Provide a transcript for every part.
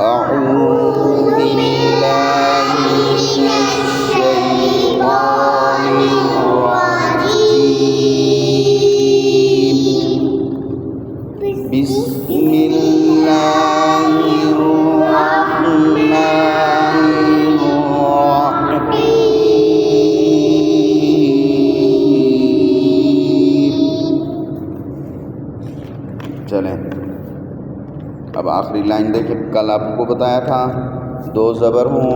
أعوذ بالله من الشيطان الرجيم بسم الله الرحمن الرحيم. چلیں اب آخری لائن دیکھیں. کل آپ کو بتایا تھا دو زبر ہوں،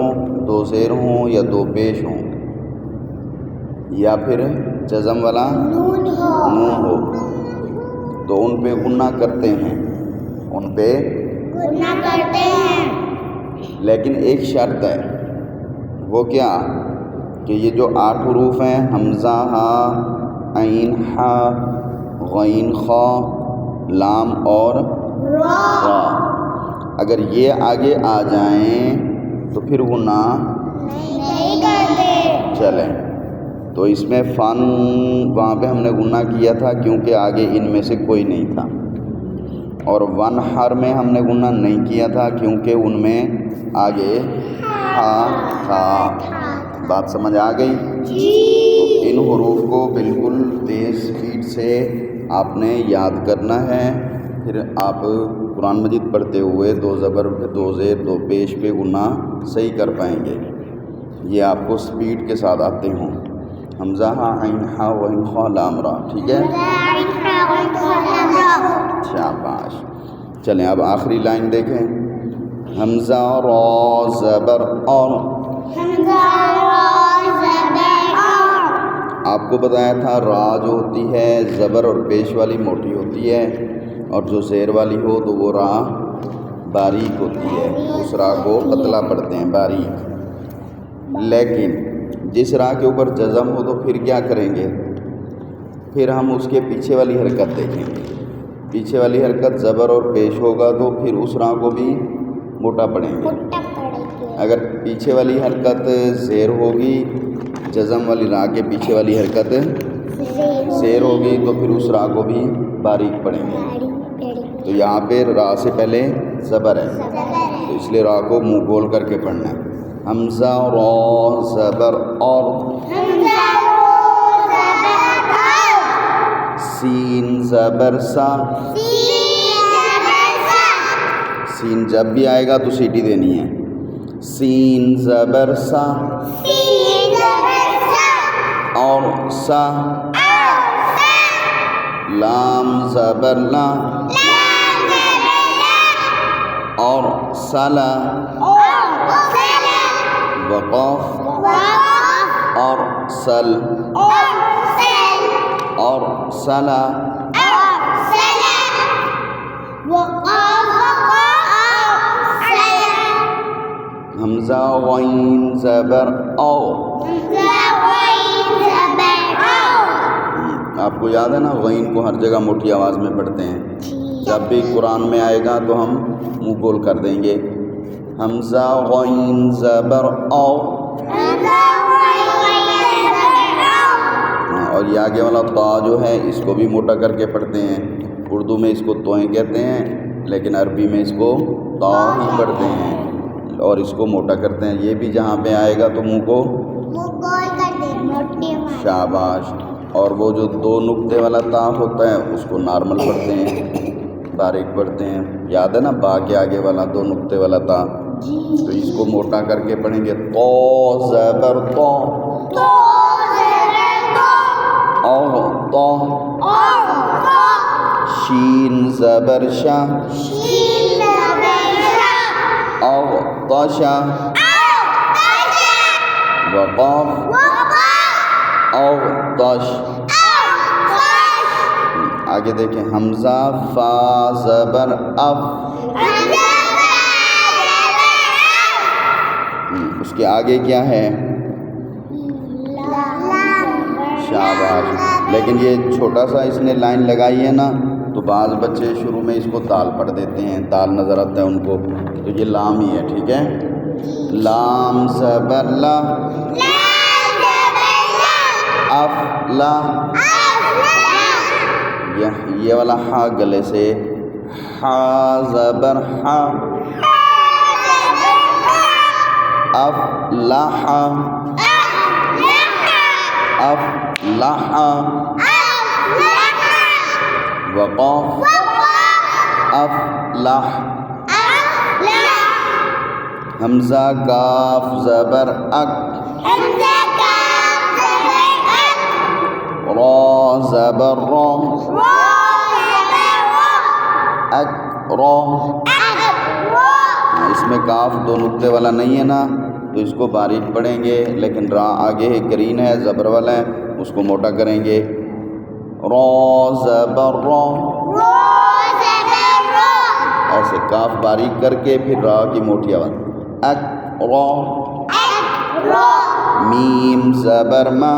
دو زیر ہوں یا دو پیش ہوں یا پھر جزم والا نون ہو تو ان پہ غنہ کرتے ہیں، ان پہ غنہ کرتے ہیں. لیکن ایک شرط ہے، وہ کیا کہ یہ جو 8 حروف ہیں حمزہ، ہا، عین، حا، غین، خا، لام اور را، اگر یہ آگے آ جائیں تو پھر غنہ نہیں کرتے. چلیں تو اس میں فن وہاں پہ ہم نے غنہ کیا تھا کیونکہ آگے ان میں سے کوئی نہیں تھا، اور ون حر میں ہم نے غنہ نہیں کیا تھا کیونکہ ان میں آگے ہا تھا. بات سمجھ آ گئی؟ تو ان حروف کو بالکل تیز سپیڈ سے آپ نے یاد کرنا ہے، پھر آپ قرآن مجید پڑھتے ہوئے دو زبر پہ دو زیر دو پیش پہ غنہ صحیح کر پائیں گے. یہ آپ کو سپیڈ کے ساتھ آتے ہوں. حمزہ، ہا، عین، حا، غین، خا، لام، را. ٹھیک ہے؟ شاباش. چلیں اب آخری لائن دیکھیں. حمزہ، را، زبر اور. آپ کو بتایا تھا را جو ہوتی ہے زبر اور پیش والی موٹی ہوتی ہے، اور جو زیر والی ہو تو وہ را باریک ہوتی ہے. اس را کو پتلا پڑھتے ہیں، باریک. لیکن جس را کے اوپر جزم ہو تو پھر کیا کریں گے؟ پھر ہم اس کے پیچھے والی حرکت دیکھیں گے. پیچھے والی حرکت زبر اور پیش ہوگا تو پھر اس را کو بھی موٹا پڑھیں گے. اگر پیچھے والی حرکت زیر ہوگی، جزم والی را کے پیچھے والی حرکت زیر ہوگی تو پھر اس را کو بھی باریک پڑھیں گے. تو یہاں پہ را سے پہلے زبر ہے تو اس لیے را کو منہ کھول کر کے پڑھنا ہے. حمزہ، را، زبر اور. سین زبر سا. سین جب بھی آئے گا تو سیٹی دینی ہے. سین زبر سا اور سا. لام زبر لا اور سلا. وقاف اور سل اور سلا. حمزہ، غین، زبر او. آپ کو یاد ہے نا غین کو ہر جگہ موٹی آواز میں پڑھتے ہیں. جب بھی قرآن میں آئے گا تو ہم منہ کھول کر دیں گے. حمزہ، غین، زبر او. اور یہ آگے والا تا جو ہے اس کو بھی موٹا کر کے پڑھتے ہیں. اردو میں اس کو توئیں کہتے ہیں لیکن عربی میں اس کو تا ہی پڑھتے ہیں اور اس کو موٹا کرتے ہیں. یہ بھی جہاں پہ آئے گا تو منہ کو شاباش. اور وہ جو 2 نقطے والا تا ہوتا ہے اس کو نارمل پڑھتے ہیں، باریک پڑھتے ہیں. یاد ہے نا با کے آگے والا 2 نقطے والا تا، تو اس کو موٹا کر کے پڑھیں گے. تو زبر تو اور تو. شین زبر شا اور طشا. وقاف اور طش. آگے دیکھیں. حمزہ، فا، زبر اف. اس کے آگے کیا ہے؟ شاباش. لیکن یہ چھوٹا سا اس نے لائن لگائی ہے نا تو بعض بچے شروع میں اس کو تال پڑھ دیتے ہیں، تال نظر آتا ہے ان کو، تو یہ لام ہی ہے. ٹھیک ہے؟ لام زبر لا اف لا. یہ والا ہا گلے سے. ہا زبر ہا أفلح أفلح وقاف أفلح حمزہ کاف زبر اک را زبر را اک را اس میں کاف دو نقطے والا نہیں ہے نا تو اس کو باریک پڑھیں گے، لیکن را آگے گرین ہے زبر والا ہے اس کو موٹا کریں گے. را زبر را ایسے کاف باریک کر کے پھر را کی موٹی آواز اک را. میم زبر ما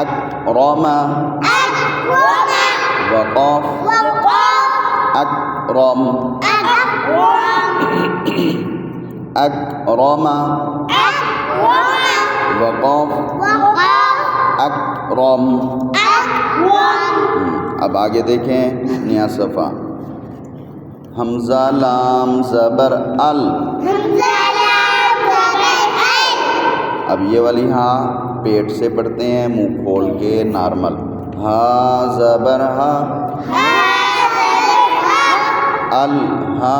اکرم وقاف اکرم اکرم وقاف اکرم. اب آگے دیکھیں نیا صفحہ. حمزہ لام زبر ال. اب یہ والی ہاں پیٹ سے پڑھتے ہیں منہ کھول کے نارمل. ہا زبر ہا ال ہا.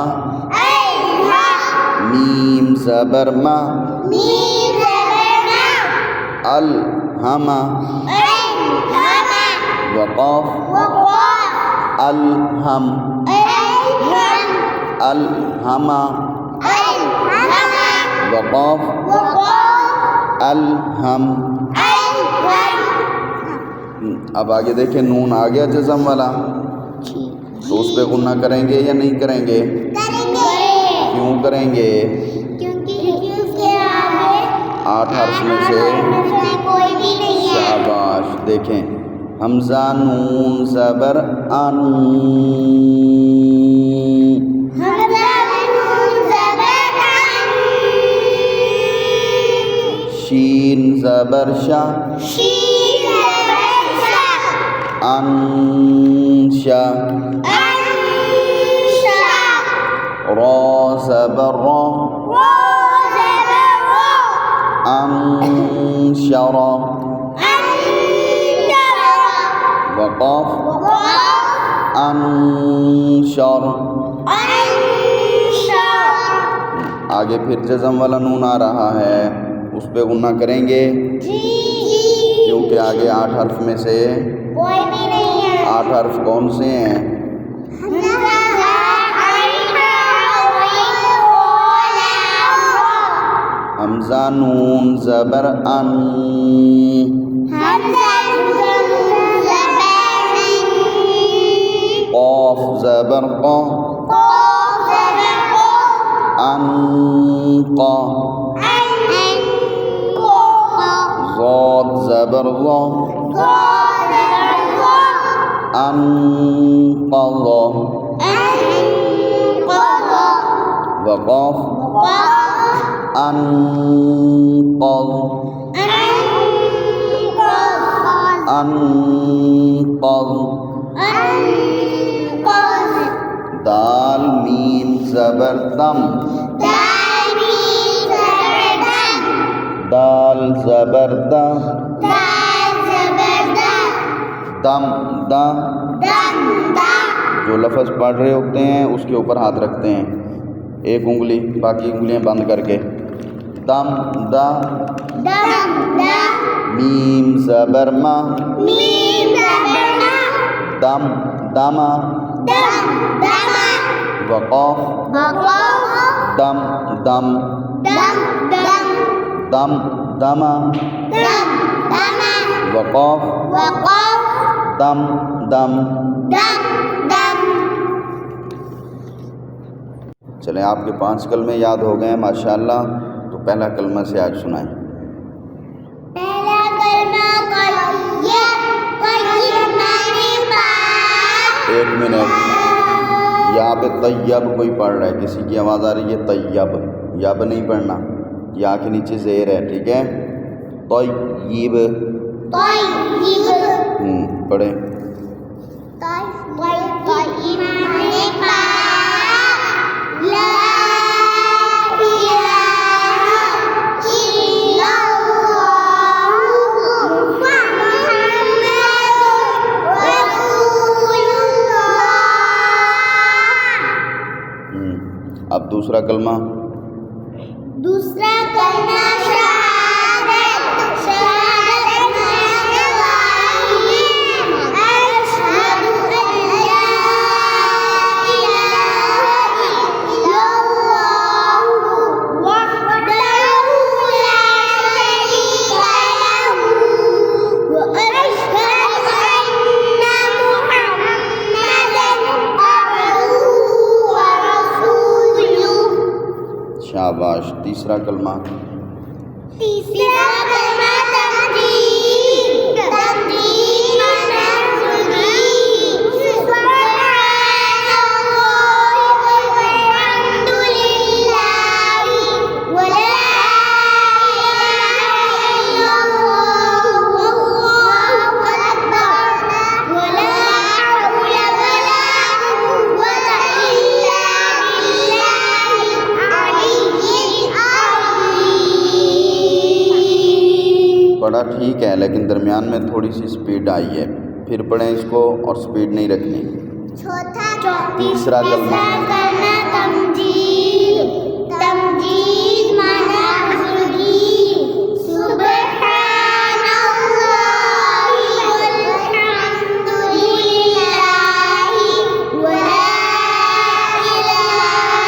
میم زبر ما ال ہما. وقاف الہم الہما. وقاف الہم. اب آگے دیکھیں نون آ گیا جزم والا تو اس پہ غنہ کریں گے یا نہیں کریں گے؟ کیوں کریں گے؟ کیونکہ 8 حرف میں سے شاباش. دیکھیں حمزہ نون زبر ان شین زبر شا انشا. را زبر را انشر. وقاف انشر. آگے پھر جزم والا نون آ رہا ہے اس پہ غنہ کریں گے کیونکہ آگے 8 حرف میں سے 8 حرف کون سے ہیں؟ حمزہ نون زبر ان قاف زبر قا انقا. ضاد زبر ضا انقض. وقاف انقض انقض. دال میم زبر دم دال زبر دا دم دا. جو لفظ پڑھ رہے ہوتے ہیں اس کے اوپر ہاتھ رکھتے ہیں، ایک انگلی باقی انگلیاں بند کر کے. دم دا. میم زبر ما دم دما. وقاف دم دم دم دما. وقاف دم دم. چلیں آپ کے 5 کلمے یاد ہو گئے ہیں ماشاءاللہ. تو پہلا کلمہ سے آج سنائیں. پہلا کلمہ ایک منٹ. یہاں پہ طیب کوئی پڑھ رہا ہے، کسی کی آواز آ رہی ہے طیب. یب نہیں پڑھنا، یا کے نیچے زیر ہے، ٹھیک ہے. طیب پڑھیں. اب دوسرا کلمہ دوسرا کلمہ شہادت شہادت گواہی اشہد ان لا الہ الا اللہ وحدہ لا شریک لہ واشہد ان محمدًا عبدہ ورسولہ. شاباش. تیسرا کلمہ تیسرا کلمہ تمجید تمجید مانا بزرگی سبحان اللہ والحمد للہ ولا الہ الا اللہ واللہ اکبر ولا حول ولا قوة الا باللہ العلی العظیم. پڑھا ٹھیک ہے لیکن درمیان میں تھوڑی سی سپیڈ آئی ہے. پھر پڑھیں اس کو اور سپیڈ نہیں رکھنی. تیسرا کلمہ تمجید تمجید مانا بزرگی سبحان اللہ والحمد للہ ولا الہ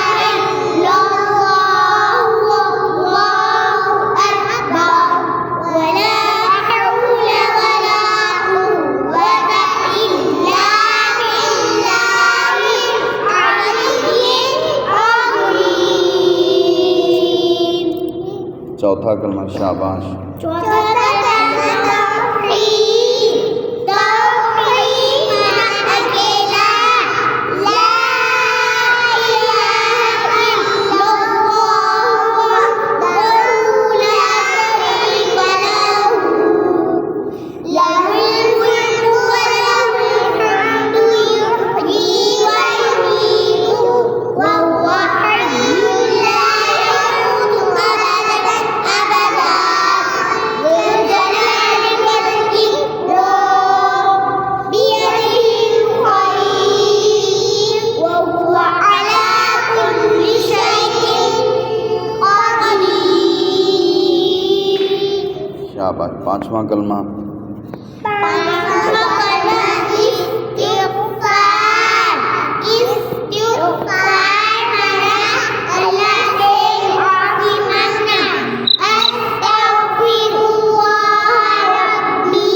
الا اللہ واللہ اکبر ولا حول ولا قوة الا باللہ العلی العظیم. چوتھا کلمہ شاباش. چوتھا کلمہ توحید توحید مانا اکیلا لا الہ الا اللہ وحدہ لا شریک لہ لہ الملک وله الحمد يحيي ويميت وهو حي لا يموت أبدا أبدا ذو الجلال والإكرام بيده الخير وهو على كل شيء قدير. شاباش. پانچواں کلمہ پانچواں کلمہ استغفار استغفار مانا اللہ سے معافی مانگنا استغفر اللہ ربی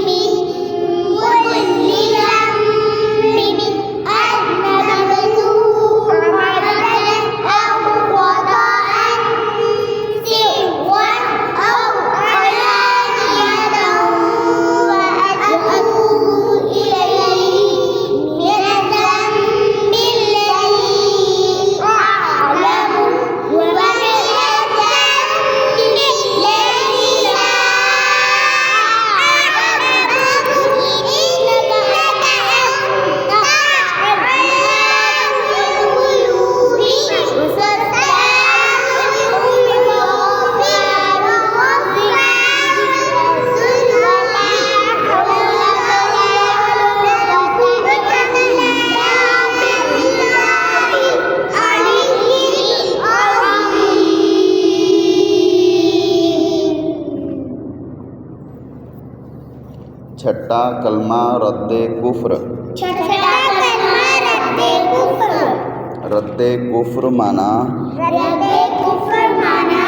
من كل ذنب أذنبته عمدا أو خطأ سرا أو علانية وأتوب إليه من الذنب الذي أعلم ومن الذنب الذي لا أعلم إنك أنت علام الغيوب وستار الغيوب يا رب ولا حول ولا قوة إلا بالله العلي العظيم. چھٹا کلمہ رد کفر. چھٹا کلمہ رد کفر رد کفر مانا رد کفر مانا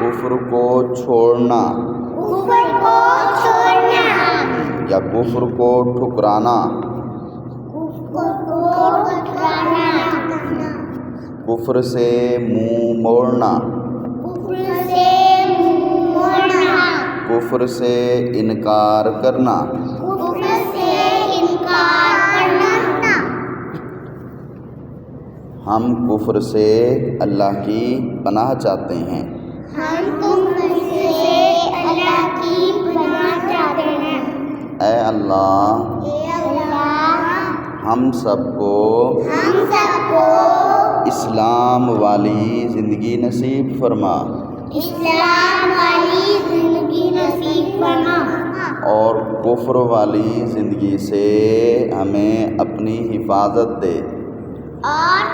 کفر کو چھوڑنا کفر کو چھوڑنا یا کفر کو ٹھکرانا. کفر کو ٹھکرانا کفر سے منہ موڑنا. کفر سے منہ موڑنا کفر سے انکار کرنا. کفر سے انکار کرنا. ہم کفر سے اللہ کی پناہ چاہتے ہیں. ہم کفر سے اللہ کی پناہ چاہتے ہیں. اے اللہ اے اللہ ہم سب کو اسلام والی زندگی نصیب فرما اسلام والی زندگی نصیب فرما اور کفر والی زندگی سے ہمیں اپنی حفاظت دے. اور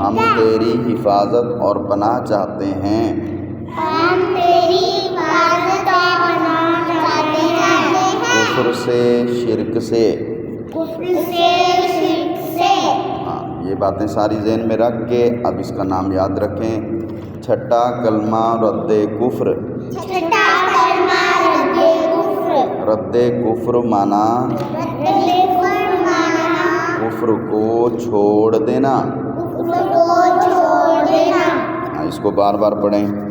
ہم تیری حفاظت اور پناہ چاہتے ہیں ہم تیری حفاظت اور پناہ چاہتے ہیں کفر سے، شرک سے۔ کفر سے، شرک سے۔ ہاں، یہ باتیں ساری ذہن میں رکھ کے اب اس کا نام یاد رکھیں۔ چھٹا کلمہ رد کفر۔ چھٹا کلمہ رد کفر۔ رد کفر مانا رد کفر مانا کفر کو چھوڑ دینا۔ کفر کو چھوڑ دینا۔ اس کو بار بار پڑھیں۔